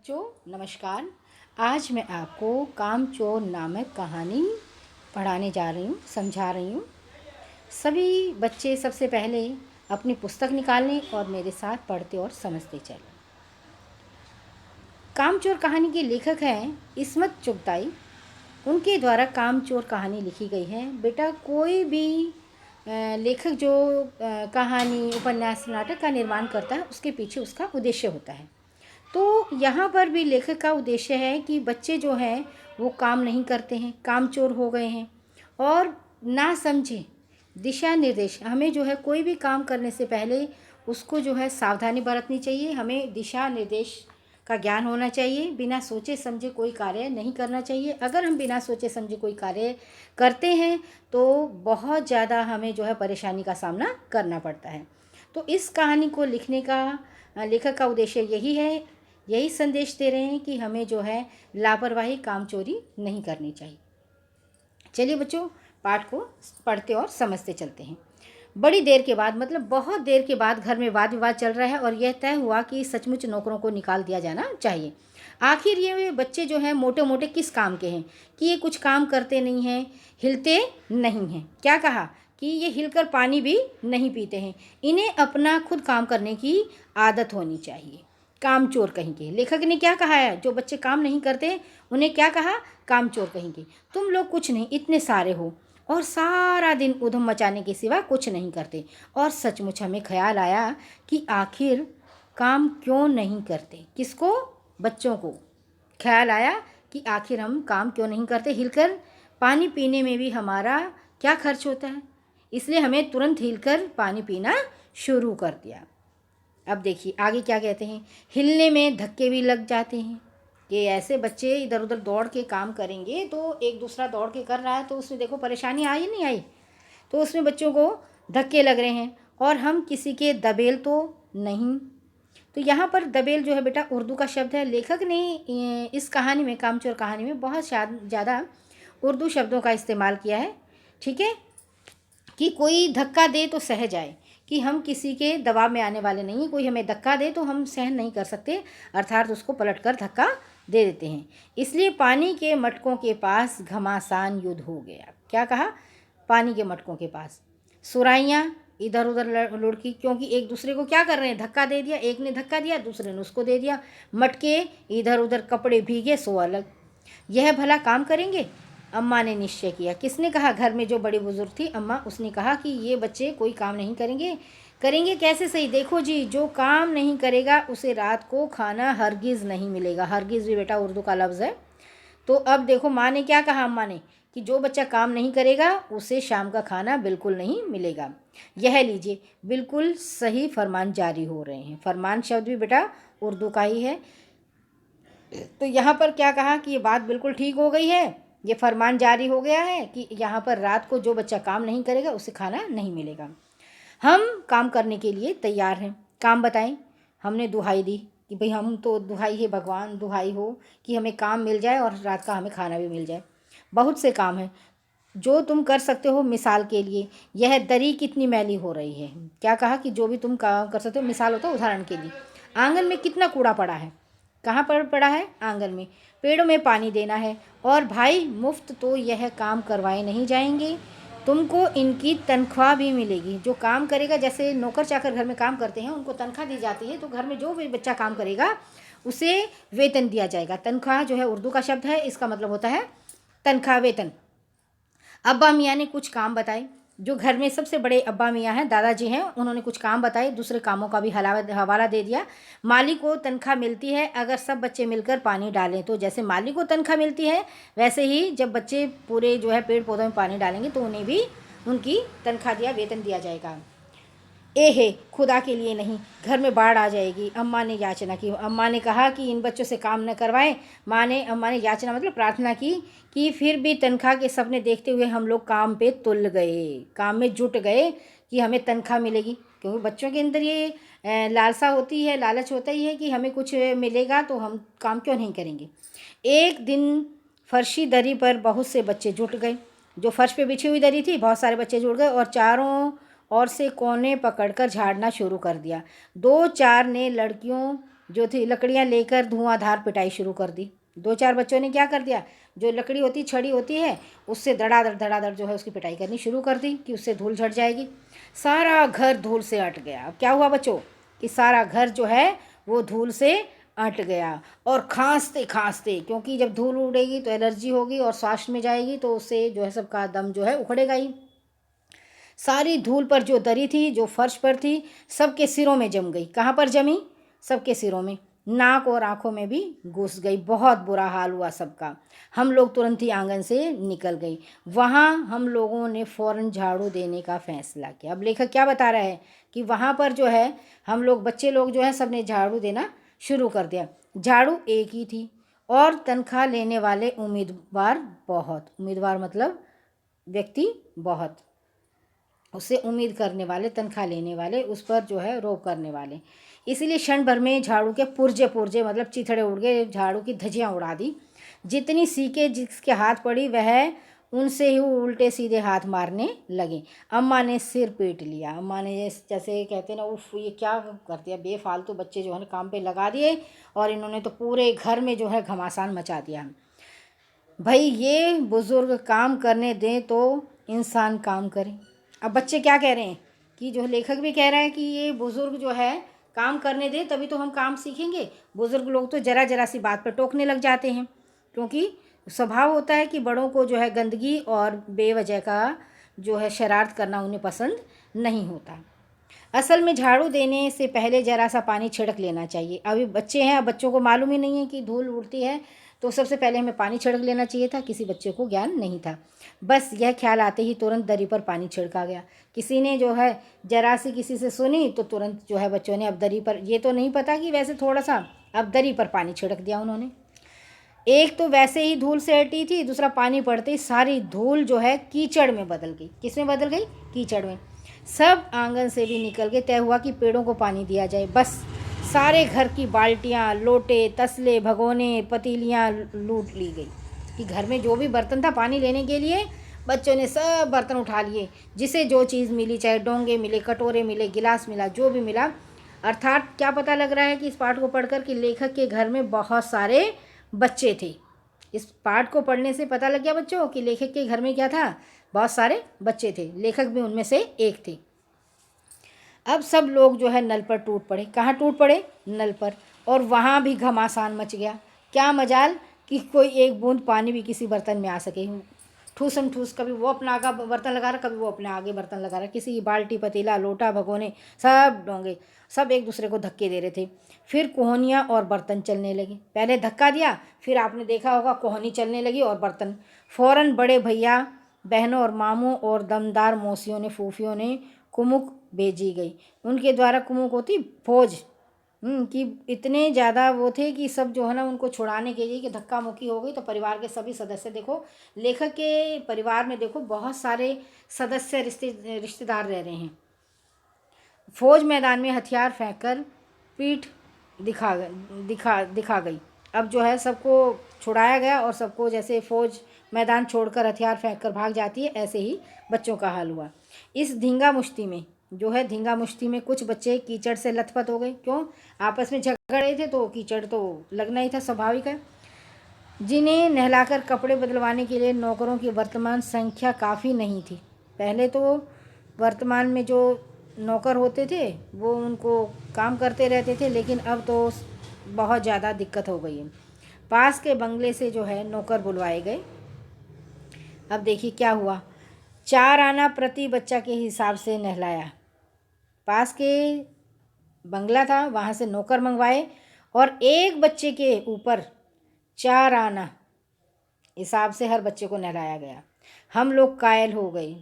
बच्चों नमस्कार। आज मैं आपको कामचोर नामक कहानी पढ़ाने जा रही हूँ, समझा रही हूँ। सभी बच्चे सबसे पहले अपनी पुस्तक निकालें और मेरे साथ पढ़ते और समझते चलें। कामचोर कहानी के लेखक हैं इस्मत चुगताई। उनके द्वारा कामचोर कहानी लिखी गई है। बेटा कोई भी लेखक जो कहानी, उपन्यास, नाटक का निर्माण करता है उसके पीछे उसका उद्देश्य होता है। तो यहाँ पर भी लेखक का उद्देश्य है कि बच्चे जो हैं वो काम नहीं करते हैं, कामचोर हो गए हैं और ना समझे दिशा निर्देश। हमें जो है कोई भी काम करने से पहले उसको जो है सावधानी बरतनी चाहिए। हमें दिशा निर्देश का ज्ञान होना चाहिए। बिना सोचे समझे कोई कार्य नहीं करना चाहिए। अगर हम बिना सोचे समझे कोई कार्य करते हैं तो बहुत ज़्यादा हमें जो है परेशानी का सामना करना पड़ता है। तो इस कहानी को लिखने का लेखक का उद्देश्य यही है, यही संदेश दे रहे हैं कि हमें जो है लापरवाही, कामचोरी नहीं करनी चाहिए। चलिए बच्चों, पाठ को पढ़ते और समझते चलते हैं। बड़ी देर के बाद, मतलब बहुत देर के बाद घर में वाद विवाद चल रहा है और यह तय हुआ कि सचमुच नौकरों को निकाल दिया जाना चाहिए। आखिर ये बच्चे जो हैं मोटे मोटे किस काम के हैं कि ये कुछ काम करते नहीं हैं, हिलते नहीं हैं। क्या कहा कि ये हिलकर पानी भी नहीं पीते हैं। इन्हें अपना खुद काम करने की आदत होनी चाहिए। कामचोर कहेंगे। लेखक ने क्या कहा है? जो बच्चे काम नहीं करते उन्हें क्या कहा? कामचोर कहेंगे। तुम लोग कुछ नहीं, इतने सारे हो और सारा दिन उधम मचाने के सिवा कुछ नहीं करते। और सचमुच हमें ख्याल आया कि आखिर काम क्यों नहीं करते। किसको? बच्चों को ख्याल आया कि आखिर हम काम क्यों नहीं करते। हिलकर पानी पीने में भी हमारा क्या खर्च होता है, इसलिए हमें तुरंत हिलकर पानी पीना शुरू कर दिया। अब देखिए आगे क्या कहते हैं। हिलने में धक्के भी लग जाते हैं कि ऐसे बच्चे इधर उधर दौड़ के काम करेंगे तो एक दूसरा दौड़ के कर रहा है तो उसमें देखो परेशानी आई नहीं आई। तो उसमें बच्चों को धक्के लग रहे हैं और हम किसी के दबेल तो नहीं। तो यहाँ पर दबेल जो है बेटा उर्दू का शब्द है। लेखक ने इस कहानी में, कामचोर कहानी में बहुत ज़्यादा उर्दू शब्दों का इस्तेमाल किया है। ठीक है, कि कोई धक्का दे तो सह जाए, कि हम किसी के दबाव में आने वाले नहीं। कोई हमें धक्का दे तो हम सहन नहीं कर सकते, अर्थात उसको पलटकर धक्का दे देते हैं। इसलिए पानी के मटकों के पास घमासान युद्ध हो गया। क्या कहा? पानी के मटकों के पास सुराइयाँ इधर उधर लुढ़की, क्योंकि एक दूसरे को क्या कर रहे हैं? धक्का दे दिया। एक ने धक्का दिया, दूसरे ने उसको दे दिया। मटके इधर उधर, कपड़े भीगे सो अलग। यह भला काम करेंगे? अम्मा ने निश्चय किया। किसने कहा? घर में जो बड़ी बुजुर्ग थी अम्मा, उसने कहा कि ये बच्चे कोई काम नहीं करेंगे। करेंगे कैसे सही? देखो जी, जो काम नहीं करेगा उसे रात को खाना हरगिज़ नहीं मिलेगा। हरगिज़ भी बेटा उर्दू का लफ्ज़ है। तो अब देखो माँ ने क्या कहा, अम्मा ने, कि जो बच्चा काम नहीं करेगा उसे शाम का खाना बिल्कुल नहीं मिलेगा। यह लीजिए, बिल्कुल सही फरमान जारी हो रहे हैं। फरमान शब्द भी बेटा उर्दू का ही है। तो यहाँ पर क्या कहा कि ये बात बिल्कुल ठीक हो गई है। ये फरमान जारी हो गया है कि यहाँ पर रात को जो बच्चा काम नहीं करेगा उसे खाना नहीं मिलेगा। हम काम करने के लिए तैयार हैं। काम बताएं। हमने दुहाई दी कि भाई हम तो, दुहाई है भगवान, दुहाई हो कि हमें काम मिल जाए और रात का हमें खाना भी मिल जाए। बहुत से काम हैं जो तुम कर सकते हो। मिसाल के लिए यह दरी कितनी मैली हो रही है। क्या कहा कि जो भी तुम काम कर सकते हो। मिसाल होता है उदाहरण के लिए, आंगन में कितना कूड़ा पड़ा है। कहाँ पर पड़ा है? आंगन में। पेड़ों में पानी देना है। और भाई मुफ्त तो यह काम करवाए नहीं जाएंगे, तुमको इनकी तनख्वाह भी मिलेगी। जो काम करेगा, जैसे नौकर चाकर घर में काम करते हैं उनको तनख्वाह दी जाती है, तो घर में जो भी बच्चा काम करेगा उसे वेतन दिया जाएगा। तनख्वाह जो है उर्दू का शब्द है, इसका मतलब होता है तनख्वाह, वेतन। अब्बा मियाँ ने कुछ काम बताए। जो घर में सबसे बड़े अब्बा मियाँ हैं, दादाजी हैं, उन्होंने कुछ काम बताए। दूसरे कामों का भी हवाला दे दिया। माली को तनख्वाह मिलती है अगर सब बच्चे मिलकर पानी डालें। तो जैसे माली को तनख्वाह मिलती है वैसे ही जब बच्चे पूरे जो है पेड़ पौधों में पानी डालेंगे तो उन्हें भी उनकी तनख्वाह दिया, वेतन दिया जाएगा। हे खुदा के लिए नहीं, घर में बाढ़ आ जाएगी। अम्मा ने याचना की। अम्मा ने कहा कि इन बच्चों से काम न करवाएं। अम्मा ने याचना मतलब प्रार्थना की कि फिर भी तनख्वाह के सपने देखते हुए हम लोग काम पे तुल गए, काम में जुट गए कि हमें तनख्वाह मिलेगी। क्योंकि बच्चों के अंदर ये लालसा होती है, लालच होता ही है कि हमें कुछ मिलेगा तो हम काम क्यों नहीं करेंगे। एक दिन फर्शी दरी पर बहुत से बच्चे जुट गए। जो फर्श पे बिछी हुई दरी थी, बहुत सारे बच्चे जुट गए और चारों और से कोने पकड़कर झाड़ना शुरू कर दिया। दो चार ने लड़कियों जो थी लकड़ियाँ लेकर धुआंधार पिटाई शुरू कर दी। 2-4 बच्चों ने क्या कर दिया, जो लकड़ी होती छड़ी होती है उससे धड़ाधड़ जो है उसकी पिटाई करनी शुरू कर दी कि उससे धूल झड़ जाएगी। सारा घर धूल से अट गया। अब क्या हुआ बच्चों कि सारा घर जो है वो धूल से अट गया और खांसते खांसते, क्योंकि जब धूल उड़ेगी तो एलर्जी होगी और सांस में जाएगी तो उससे जो है सबका दम जो है उखड़ेगा ही। सारी धूल पर जो दरी थी, जो फर्श पर थी, सबके सिरों में जम गई। कहाँ पर जमी? सबके सिरों में, नाक और आंखों में भी घुस गई। बहुत बुरा हाल हुआ सबका। हम लोग तुरंत ही आंगन से निकल गई। वहाँ हम लोगों ने फ़ौरन झाड़ू देने का फैसला किया। अब लेखक क्या बता रहा है कि वहाँ पर जो है हम लोग बच्चे लोग जो है सब ने झाड़ू देना शुरू कर दिया। झाड़ू एक ही थी और तनख्वाह लेने वाले उम्मीदवार बहुत, उम्मीदवार मतलब व्यक्ति बहुत, उससे उम्मीद करने वाले, तनख्वाह लेने वाले, उस पर जो है रोक करने वाले। इसलिए क्षण भर में झाड़ू के पुर्जे पुर्जे मतलब चिथड़े उड़ गए, झाड़ू की धज्जियाँ उड़ा दी। जितनी सीके जिसके हाथ पड़ी वह उनसे ही उल्टे सीधे हाथ मारने लगे। अम्मा ने सिर पीट लिया। अम्मा ने जैसे कहते हैं ना, उफ ये क्या कर दिया, बेफालतू बच्चे जो है काम पे लगा दिए और इन्होंने तो पूरे घर में जो है घमासान मचा दिया। भाई ये बुज़ुर्ग काम करने दें तो इंसान काम करे। अब बच्चे क्या कह रहे हैं कि जो लेखक भी कह रहा है कि ये बुज़ुर्ग जो है काम करने दें तभी तो हम काम सीखेंगे। बुज़ुर्ग लोग तो ज़रा ज़रा सी बात पर टोकने लग जाते हैं, क्योंकि स्वभाव होता है कि बड़ों को जो है गंदगी और बेवजह का जो है शरारत करना उन्हें पसंद नहीं होता। असल में झाड़ू देने से पहले ज़रा सा पानी छिड़क लेना चाहिए। अभी बच्चे हैं, अब बच्चों को मालूम ही नहीं है कि धूल उड़ती है, तो सबसे पहले हमें पानी छिड़क लेना चाहिए था। किसी बच्चे को ज्ञान नहीं था। बस यह ख्याल आते ही तुरंत दरी पर पानी छिड़का गया। किसी ने जो है जरा सी किसी से सुनी तो तुरंत जो है बच्चों ने अब दरी पर, ये तो नहीं पता कि वैसे थोड़ा सा, अब दरी पर पानी छिड़क दिया उन्होंने। एक तो वैसे ही धूल से हटी थी, दूसरा पानी पड़ते ही सारी धूल जो है कीचड़ में बदल गई। किस में बदल गई? कीचड़ में। सब आंगन से भी निकल के तय हुआ कि पेड़ों को पानी दिया जाए। बस सारे घर की बाल्टियाँ, लोटे, तसले, भगोने, पतीलियाँ लूट ली गई कि घर में जो भी बर्तन था पानी लेने के लिए, बच्चों ने सब बर्तन उठा लिए। जिसे जो चीज़ मिली, चाहे डोंगे मिले, कटोरे मिले, गिलास मिला, जो भी मिला। अर्थात क्या पता लग रहा है कि इस पाठ को पढ़कर कि लेखक के घर में बहुत सारे बच्चे थे। इस पाठ को पढ़ने से पता लग गया बच्चों कि लेखक के घर में क्या था, बहुत सारे बच्चे थे। लेखक भी उनमें से एक थे। अब सब लोग जो है नल पर टूट पड़े। कहाँ टूट पड़े? नल पर। और वहाँ भी घमासान मच गया। क्या मजाल कि कोई एक बूंद पानी भी किसी बर्तन में आ सके। ठूसम ठूस, कभी वो अपना आगे बर्तन लगा रहा, कभी वो अपने आगे बर्तन लगा रहा। किसी की बाल्टी, पतीला, लोटा, भगोने, सब डोंगे, सब एक दूसरे को धक्के दे रहे थे। फिर कोहनियाँ और बर्तन चलने लगे। पहले धक्का दिया, फिर आपने देखा होगा कोहनी चलने लगी और बर्तन। फ़ौरन बड़े भैया, बहनों और मामों और दमदार मौसियों ने, फूफियों ने कुमुक भेजी गई। उनके द्वारा कुमुक होती फौज, कि इतने ज़्यादा वो थे कि सब जो है ना उनको छुड़ाने के लिए कि धक्का मुक्की हो गई तो परिवार के सभी सदस्य, देखो लेखक के परिवार में देखो बहुत सारे सदस्य रिश्तेदार रह रहे हैं। फौज मैदान में हथियार फेंककर पीठ दिखा गई। अब जो है सबको छुड़ाया गया और सबको, जैसे फौज मैदान छोड़कर हथियार फेंककर भाग जाती है, ऐसे ही बच्चों का हाल हुआ। इस धींगा मुश्ती में जो है, धींगा मुश्ती में कुछ बच्चे कीचड़ से लथपथ हो गए। क्यों? आपस में झगड़ रहे थे तो कीचड़ तो लगना ही था, स्वाभाविक है। जिन्हें नहलाकर कपड़े बदलवाने के लिए नौकरों की वर्तमान संख्या काफ़ी नहीं थी। पहले तो वर्तमान में जो नौकर होते थे वो उनको काम करते रहते थे, लेकिन अब तो बहुत ज़्यादा दिक्कत हो गई है। पास के बंगले से जो है नौकर बुलवाए गए। अब देखिए क्या हुआ, 4 आना प्रति बच्चा के हिसाब से नहलाया। पास के बंगला था, वहाँ से नौकर मंगवाए और एक बच्चे के ऊपर 4 आना हिसाब से हर बच्चे को नहलाया गया। हम लोग कायल हो गए।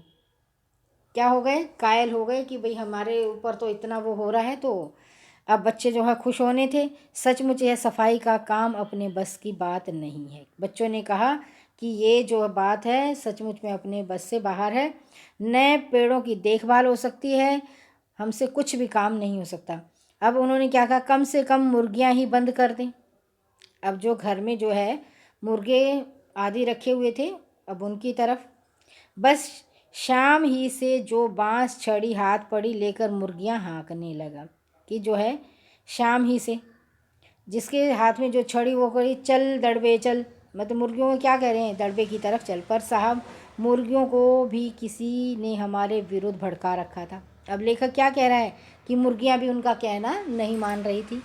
क्या हो गए? कायल हो गए कि भाई हमारे ऊपर तो इतना वो हो रहा है। तो अब बच्चे जो है खुश होने थे। सचमुच यह सफाई का काम अपने बस की बात नहीं है। बच्चों ने कहा कि ये जो बात है सचमुच में अपने बस से बाहर है। नए पेड़ों की देखभाल हो सकती है, हमसे कुछ भी काम नहीं हो सकता। अब उन्होंने क्या कहा, कम से कम मुर्गियां ही बंद कर दें। अब जो घर में जो है मुर्गे आदि रखे हुए थे, अब उनकी तरफ बस शाम ही से जो बांस छड़ी हाथ पड़ी लेकर मुर्गियां हाँकने लगा कि जो है शाम ही से जिसके हाथ में जो छड़ी वो कही, चल दड़बे चल, मतलब मुर्गियों को क्या कह रहे हैं, दड़बे की तरफ चल। पर साहब मुर्गियों को भी किसी ने हमारे विरुद्ध भड़का रखा था। अब लेखक क्या कह रहा है कि मुर्गियां भी उनका कहना नहीं मान रही थी।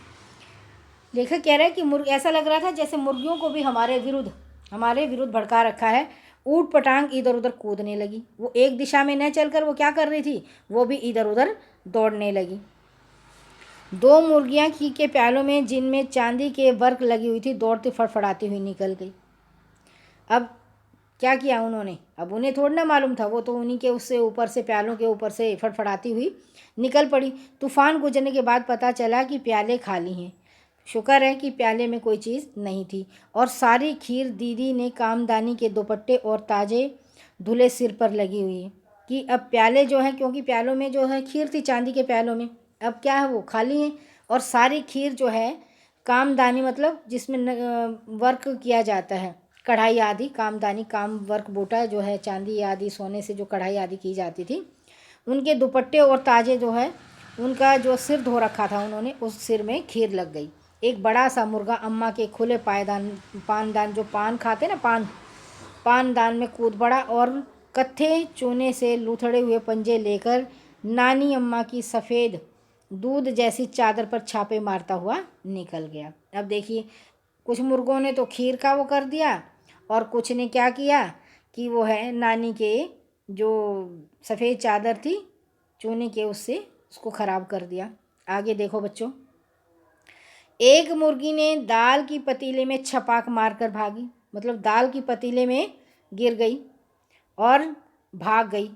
लेखक कह रहा है कि ऐसा लग रहा था जैसे मुर्गियों को भी हमारे विरुद्ध भड़का रखा है। ऊट पटांग इधर उधर कूदने लगी। वो एक दिशा में न चलकर वो क्या कर रही थी, वो भी इधर उधर दौड़ने लगी। दो मुर्गियां घी के प्यालों में जिनमें चांदी के वर्क लगी हुई थी दौड़ती फड़फड़ाती हुई निकल गई। अब क्या किया उन्होंने, अब उन्हें थोड़ा ना मालूम था, वो तो उन्हीं के उससे ऊपर से प्यालों के ऊपर से फड़फड़ाती हुई निकल पड़ी। तूफान गुजरने के बाद पता चला कि प्याले खाली हैं। शुक्र है कि प्याले में कोई चीज़ नहीं थी। और सारी खीर दीदी ने कामदानी के दुपट्टे और ताजे धुले सिर पर लगी हुई है कि अब प्याले जो हैं, क्योंकि प्यालों में जो है खीर थी चांदी के प्यालों में, अब क्या है वो खाली हैं। और सारी खीर जो है कामदानी, मतलब जिसमें वर्क किया जाता है, कढ़ाई आदि, कामदानी काम वर्क बोटा जो है चांदी आदि सोने से जो कढ़ाई आदि की जाती थी, उनके दुपट्टे और ताजे जो है उनका जो सिर धो रखा था उन्होंने, उस सिर में खीर लग गई। एक बड़ा सा मुर्गा अम्मा के खुले पानदान, जो पान खाते ना, पानदान में कूद पड़ा और कत्थे चूने से लुथड़े हुए पंजे लेकर नानी अम्मा की सफ़ेद दूध जैसी चादर पर छापे मारता हुआ निकल गया। अब देखिए, कुछ मुर्गों ने तो खीर का वो कर दिया और कुछ ने क्या किया कि वो है नानी के जो सफ़ेद चादर थी चूने के, उससे उसको ख़राब कर दिया। आगे देखो बच्चों, एक मुर्गी ने दाल की पतीले में छपाक मारकर भागी, मतलब दाल की पतीले में गिर गई और भाग गई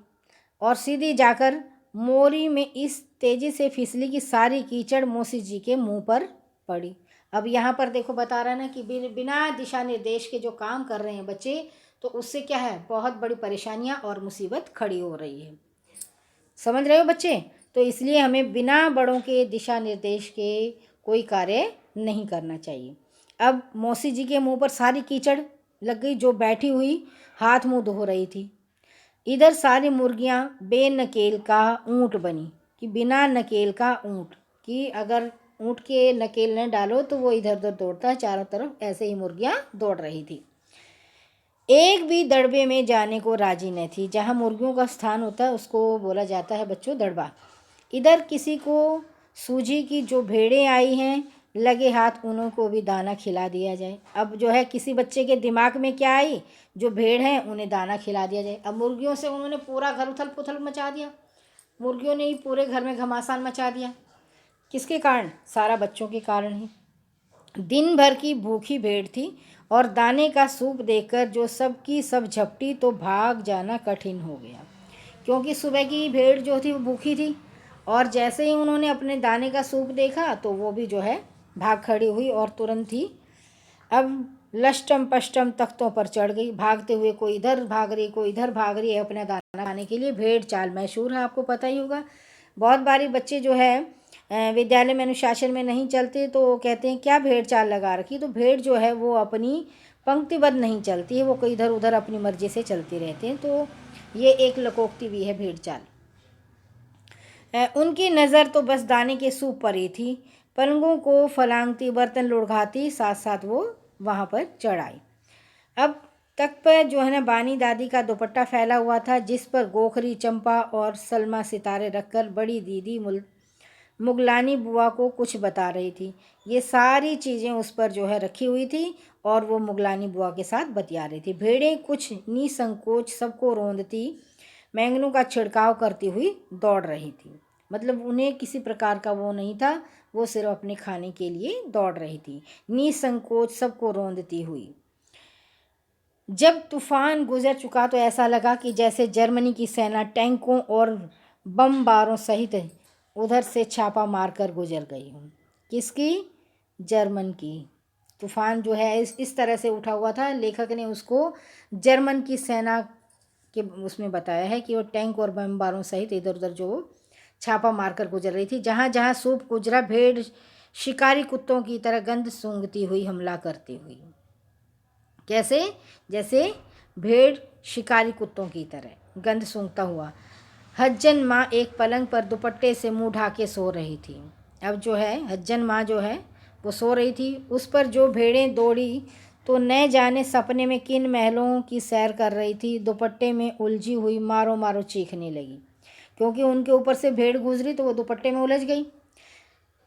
और सीधी जाकर मोरी में इस तेज़ी से फिसली कि सारी कीचड़ मौसी जी के मुंह पर पड़ी। अब यहाँ पर देखो बता रहा है ना कि बिना दिशा निर्देश के जो काम कर रहे हैं बच्चे, तो उससे क्या है, बहुत बड़ी परेशानियाँ और मुसीबत खड़ी हो रही है। समझ रहे हो बच्चे? तो इसलिए हमें बिना बड़ों के दिशा निर्देश के कोई कार्य नहीं करना चाहिए। अब मौसी जी के मुंह पर सारी कीचड़ लग गई, जो बैठी हुई हाथ मुंह धो रही थी। इधर सारी मुर्गियां बेनकेल का ऊँट बनी, कि बिना नकेल का ऊँट, कि अगर ऊँट के नकेल न डालो तो वो इधर उधर दौड़ता है चारों तरफ, ऐसे ही मुर्गियां दौड़ रही थी। एक भी दड़बे में जाने को राजी न थी। जहाँ मुर्गियों का स्थान होता है उसको बोला जाता है बच्चों दड़बा। इधर किसी को सूझी कि जो भेड़ें आई हैं लगे हाथ उन्हों को भी दाना खिला दिया जाए। अब जो है किसी बच्चे के दिमाग में क्या आई, जो भेड़ हैं उन्हें दाना खिला दिया जाए। अब मुर्गियों से उन्होंने पूरा घर उथल पुथल मचा दिया, मुर्गियों ने ही पूरे घर में घमासान मचा दिया। किसके कारण? सारा बच्चों के कारण ही। दिन भर की भूखी भेड़ थी और दाने का सूप देखकर जो सब की सब झपटी तो भाग जाना कठिन हो गया, क्योंकि सुबह की भेड़ जो थी वो भूखी थी और जैसे ही उन्होंने अपने दाने का सूप देखा तो वो भी जो है भाग खड़ी हुई और तुरंत ही अब लष्टम पष्टम तख्तों पर चढ़ गई, भागते हुए कोई इधर भाग रही कोई इधर भाग रही है अपना दाना खाने के लिए। भेड़ चाल मशहूर है, आपको पता ही होगा। बहुत बारी बच्चे जो है विद्यालय में अनुशासन में नहीं चलते तो कहते हैं क्या भेड़ चाल लगा रखी। तो भेड़ जो है वो अपनी पंक्तिबद्ध नहीं चलती है, वो कोई इधर उधर अपनी मर्जी से चलते रहते हैं। तो ये एक लोकोक्ति भी है भेड़ चाल। उनकी नज़र तो बस दाने के सूप पर ही थी। पलंगों को फलांगती, बर्तन लुढ़काती, साथ साथ वो वहाँ पर चढ़ आई। अब तख्त पर जो है ना बानी दादी का दुपट्टा फैला हुआ था, जिस पर गोखरी, चंपा और सलमा सितारे रखकर बड़ी दीदी मुगलानी बुआ को कुछ बता रही थी। ये सारी चीज़ें उस पर जो है रखी हुई थी और वो मुगलानी बुआ के साथ बतिया रही थी। भेड़ें कुछ निसंकोच सबको रोंदती मैंगनों का छिड़काव करती हुई दौड़ रही थी। मतलब उन्हें किसी प्रकार का वो नहीं था, वो सिर्फ अपने खाने के लिए दौड़ रही थी, निसंकोच सबको रोंदती हुई। जब तूफान गुजर चुका तो ऐसा लगा कि जैसे जर्मनी की सेना टैंकों और बमबारों सहित उधर से छापा मारकर गुजर गई हूँ। किसकी? जर्मन की। तूफान जो है इस तरह से उठा हुआ था, लेखक ने उसको जर्मन की सेना के उसमें बताया है कि वो टैंक और बमबारों सहित इधर उधर जो छापा मारकर गुजर रही थी। जहाँ जहाँ सूप गुजरा भेड़ शिकारी कुत्तों की तरह गंध सूंघती हुई हमला करती हुई। कैसे? जैसे भेड़ शिकारी कुत्तों की तरह गंध सूंघता हुआ। हज्जन माँ एक पलंग पर दुपट्टे से मुंह ढाके सो रही थी। अब जो है हज्जन माँ जो है वो सो रही थी। उस पर जो भेड़ें दौड़ी तो न जाने सपने में किन महलों की सैर कर रही थी। दुपट्टे में उलझी हुई मारो मारो चीखने लगी, क्योंकि उनके ऊपर से भेड़ गुजरी तो वो दुपट्टे में उलझ गई।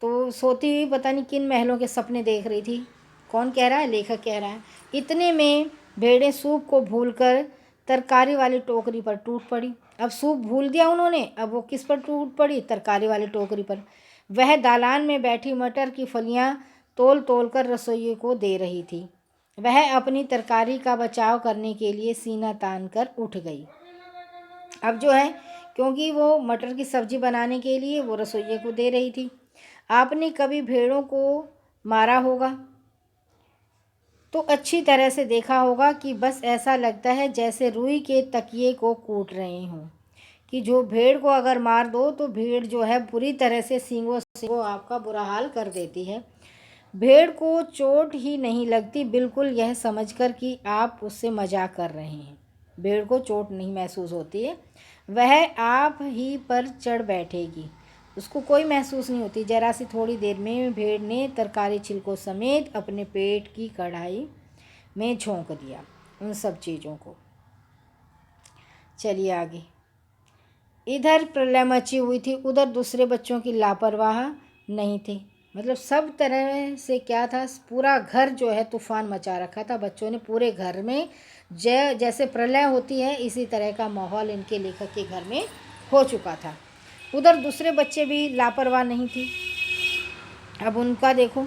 तो सोती हुई पता नहीं किन महलों के सपने देख रही थी। कौन कह रहा है? लेखक कह रहा है। इतने में भेड़ें सूप को भूलकर तरकारी वाली टोकरी पर टूट पड़ी। अब सूप भूल दिया उन्होंने, अब वो किस पर टूट पड़ी? तरकारी वाली टोकरी पर। वह दालान में बैठी मटर की फलियां तोल तोल कर रसोइये को दे रही थी। वह अपनी तरकारी का बचाव करने के लिए सीना तान कर उठ गई। अब जो है, क्योंकि वो मटर की सब्जी बनाने के लिए वो रसोइये को दे रही थी। आपने कभी भेड़ों को मारा होगा तो अच्छी तरह से देखा होगा कि बस ऐसा लगता है जैसे रुई के तकिए को कूट रहे हों, कि जो भेड़ को अगर मार दो तो भेड़ जो है बुरी तरह से सींगों से आपका बुरा हाल कर देती है। भेड़ को चोट ही नहीं लगती, बिल्कुल यह समझकर कि आप उससे मजाक कर रहे हैं। भेड़ को चोट नहीं महसूस होती है, वह आप ही पर चढ़ बैठेगी, उसको कोई महसूस नहीं होती। जरा सी थोड़ी देर में भेड़ ने तरकारी छिलकों समेत अपने पेट की कढ़ाई में झोंक दिया उन सब चीज़ों को। चलिए आगे। इधर प्रलय मची हुई थी, उधर दूसरे बच्चों की लापरवाह नहीं थी। मतलब सब तरह से क्या था, पूरा घर जो है तूफान मचा रखा था। बच्चों ने पूरे घर में जैसे प्रलय होती है इसी तरह का माहौल इनके लेखक के घर में हो चुका था। उधर दूसरे बच्चे भी लापरवाह नहीं थी। अब उनका देखो,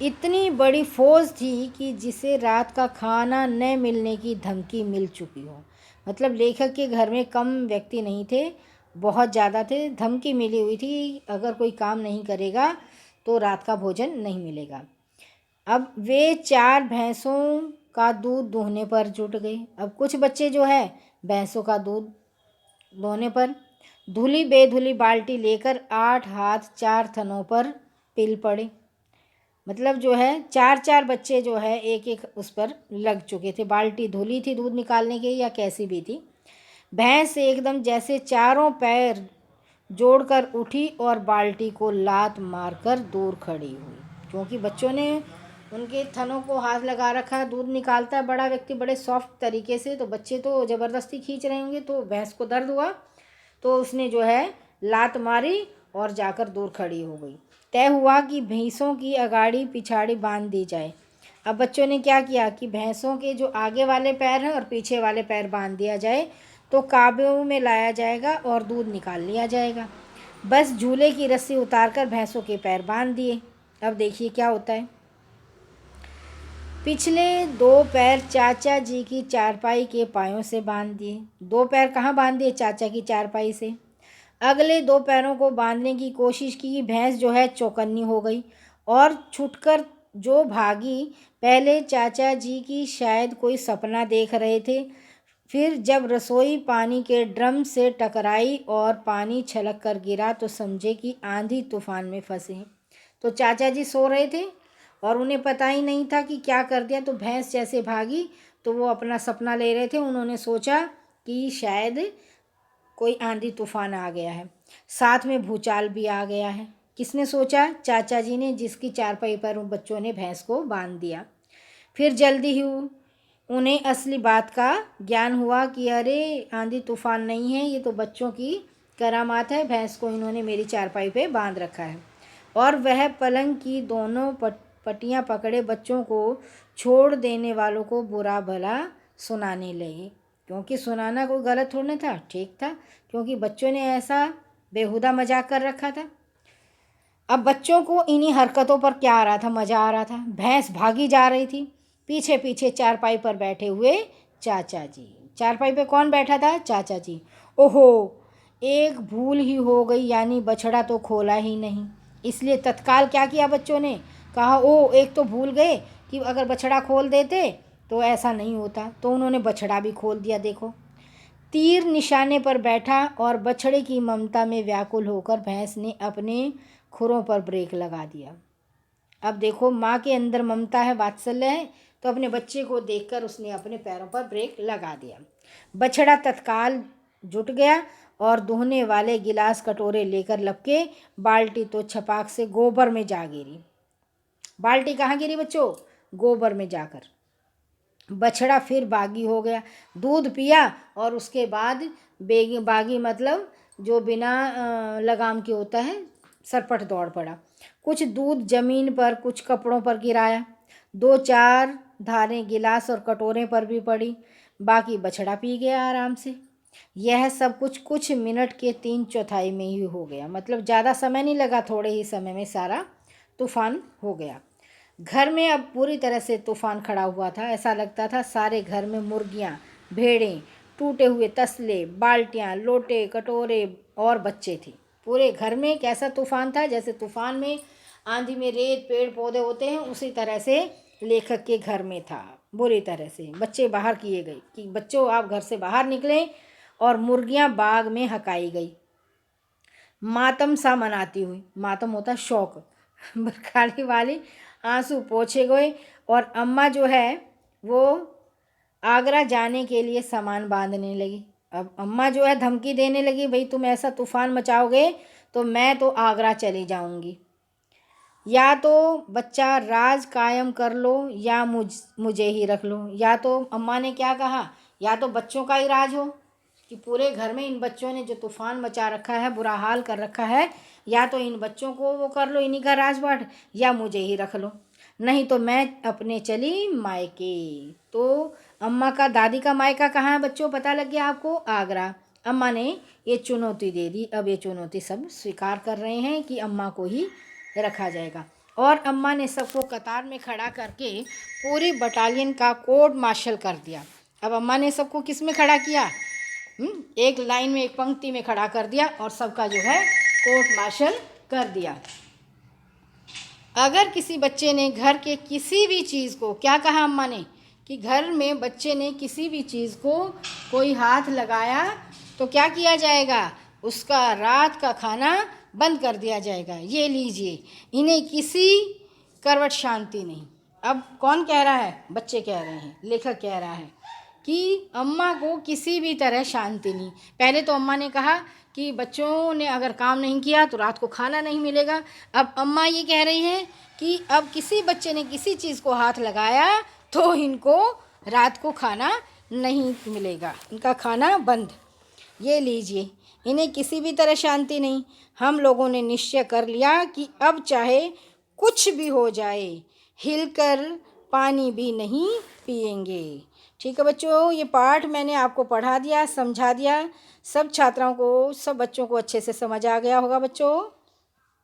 इतनी बड़ी फौज थी कि जिसे रात का खाना न मिलने की धमकी मिल चुकी हो। मतलब लेखक के घर में कम व्यक्ति नहीं थे, बहुत ज़्यादा थे। धमकी मिली हुई थी, अगर कोई काम नहीं करेगा तो रात का भोजन नहीं मिलेगा। अब वे 4 भैंसों का दूध दूहने पर जुट गए। अब कुछ बच्चे जो है भैंसों का दूध दोहने पर धुली बेधुली बाल्टी लेकर 8 हाथ 4 थनों पर पिल पड़े। मतलब जो है 4-4 बच्चे जो है एक एक उस पर लग चुके थे। बाल्टी धुली थी दूध निकालने के, या कैसी भी थी। भैंस एकदम जैसे चारों पैर जोड़कर उठी और बाल्टी को लात मारकर दूर खड़ी हुई, क्योंकि बच्चों ने उनके थनों को हाथ लगा रखा है। दूध निकालता है बड़ा व्यक्ति बड़े सॉफ्ट तरीके से, तो बच्चे तो ज़बरदस्ती खींच रहे होंगे। तो भैंस को दर्द हुआ तो उसने जो है लात मारी और जाकर दूर खड़ी हो गई। तय हुआ कि भैंसों की अगाड़ी पिछाड़ी बांध दी जाए। अब बच्चों ने क्या किया कि भैंसों के जो आगे वाले पैर हैं और पीछे वाले पैर बांध दिया जाए, तो काबू में लाया जाएगा और दूध निकाल लिया जाएगा। बस झूले की रस्सी उतारकर भैंसों के पैर बांध दिए। अब देखिए क्या होता है। पिछले 2 पैर चाचा जी की चारपाई के पायों से बांध दिए। 2 पैर कहाँ बांध दिए? चाचा की चारपाई से। अगले 2 पैरों को बांधने की कोशिश की, भैंस जो है चौकन्नी हो गई और छुटकर जो भागी। पहले चाचा जी की शायद कोई सपना देख रहे थे, फिर जब रसोई पानी के ड्रम से टकराई और पानी छलक कर गिरा तो समझे कि आंधी तूफान में फंसे। तो चाचा जी सो रहे थे और उन्हें पता ही नहीं था कि क्या कर दिया। तो भैंस जैसे भागी तो वो अपना सपना ले रहे थे। उन्होंने सोचा कि शायद कोई आंधी तूफान आ गया है, साथ में भूचाल भी आ गया है। किसने सोचा? चाचा जी ने, जिसकी चारपाई पर उन बच्चों ने भैंस को बांध दिया। फिर जल्दी ही उन्हें असली बात का ज्ञान हुआ कि अरे आंधी तूफान नहीं है, ये तो बच्चों की करामात है। भैंस को इन्होंने मेरी चारपाई पे बांध रखा है। और वह पलंग की दोनों पटियां पकड़े बच्चों को छोड़ देने वालों को बुरा भला सुनाने लगे, क्योंकि सुनाना कोई गलत थोड़ा था, ठीक था, क्योंकि बच्चों ने ऐसा बेहुदा मजाक कर रखा था। अब बच्चों को इन्हीं हरकतों पर क्या आ रहा था? मज़ा आ रहा था। भैंस भागी जा रही थी, पीछे पीछे चारपाई पर बैठे हुए चाचा जी। चारपाई पे कौन बैठा था? चाचा जी। ओहो, एक भूल ही हो गई, यानी बछड़ा तो खोला ही नहीं। इसलिए तत्काल क्या किया बच्चों ने? कहा ओ, एक तो भूल गए कि अगर बछड़ा खोल देते तो ऐसा नहीं होता। तो उन्होंने बछड़ा भी खोल दिया। देखो, तीर निशाने पर बैठा और बछड़े की ममता में व्याकुल होकर भैंस ने अपने खुरों पर ब्रेक लगा दिया। अब देखो, माँ के अंदर ममता है, वात्सल्य है, तो अपने बच्चे को देखकर उसने अपने पैरों पर ब्रेक लगा दिया। बछड़ा तत्काल जुट गया और दुहने वाले गिलास कटोरे लेकर लपके। बाल्टी तो छपाक से गोबर में जा गिरी। बाल्टी कहाँ गिरी बच्चों? गोबर में जाकर। बछड़ा फिर बागी हो गया, दूध पिया और उसके बाद बागी मतलब जो बिना लगाम के होता है, सरपट दौड़ पड़ा। कुछ दूध जमीन पर, कुछ कपड़ों पर गिराया, 2-4 धारें गिलास और कटोरे पर भी पड़ी, बाकी बछड़ा पी गया आराम से। यह सब कुछ मिनट के 3/4 में ही हो गया, मतलब ज़्यादा समय नहीं लगा, थोड़े ही समय में सारा तूफान हो गया। घर में अब पूरी तरह से तूफान खड़ा हुआ था। ऐसा लगता था सारे घर में मुर्गियाँ, भेड़ें, टूटे हुए तसले, बाल्टियाँ, लोटे, कटोरे और बच्चे थे। पूरे घर में एक ऐसा तूफान था जैसे तूफान में, आंधी में रेत, पेड़ पौधे होते हैं, उसी तरह से लेखक के घर में था। बुरी तरह से बच्चे बाहर किए गए कि बच्चों आप घर से बाहर निकलें, और मुर्गियाँ बाग में हकाई गई मातम सा मनाती हुई। मातम होता शौक। बरखाली वाली आंसू पोंछे गए, और अम्मा जो है वो आगरा जाने के लिए सामान बांधने लगी। अब अम्मा जो है धमकी देने लगी, भाई तुम ऐसा तूफान मचाओगे तो मैं तो आगरा चली जाऊंगी, या तो बच्चा राज कायम कर लो या मुझे ही रख लो। या तो अम्मा ने क्या कहा, या तो बच्चों का ही राज हो कि पूरे घर में इन बच्चों ने जो तूफान मचा रखा है, बुरा हाल कर रखा है, या तो इन बच्चों को वो कर लो, इन्हीं का राजपाट, या मुझे ही रख लो, नहीं तो मैं अपने चली मायके। तो अम्मा का, दादी का मायका कहाँ है बच्चों? पता लग गया आपको? आगरा। अम्मा ने ये चुनौती दे दी। अब ये चुनौती सब स्वीकार कर रहे हैं कि अम्मा को ही रखा जाएगा। और अम्मा ने सबको कतार में खड़ा करके पूरी बटालियन का कोर्ट मार्शल कर दिया। अब अम्मा ने सबको किस में खड़ा किया? एक लाइन में, एक पंक्ति में खड़ा कर दिया और सबका जो है कोर्ट मार्शल कर दिया। अगर किसी बच्चे ने घर के किसी भी चीज़ को, क्या कहा अम्मा ने, कि घर में बच्चे ने किसी भी चीज़ को कोई हाथ लगाया तो क्या किया जाएगा? उसका रात का खाना बंद कर दिया जाएगा। ये लीजिए, इन्हें किसी करवट शांति नहीं। अब कौन कह रहा है? बच्चे कह रहे हैं, लेखक कह रहा है कि अम्मा को किसी भी तरह शांति नहीं। पहले तो अम्मा ने कहा कि बच्चों ने अगर काम नहीं किया तो रात को खाना नहीं मिलेगा। अब अम्मा ये कह रही हैं कि अब किसी बच्चे ने किसी चीज़ को हाथ लगाया तो इनको रात को खाना नहीं मिलेगा, इनका खाना बंद। ये लीजिए, इन्हें किसी भी तरह शांति नहीं। हम लोगों ने निश्चय कर लिया कि अब चाहे कुछ भी हो जाए, हिलकर पानी भी नहीं पिएंगे। ठीक है बच्चों, ये पाठ मैंने आपको पढ़ा दिया, समझा दिया। सब छात्राओं को, सब बच्चों को अच्छे से समझ आ गया होगा बच्चों।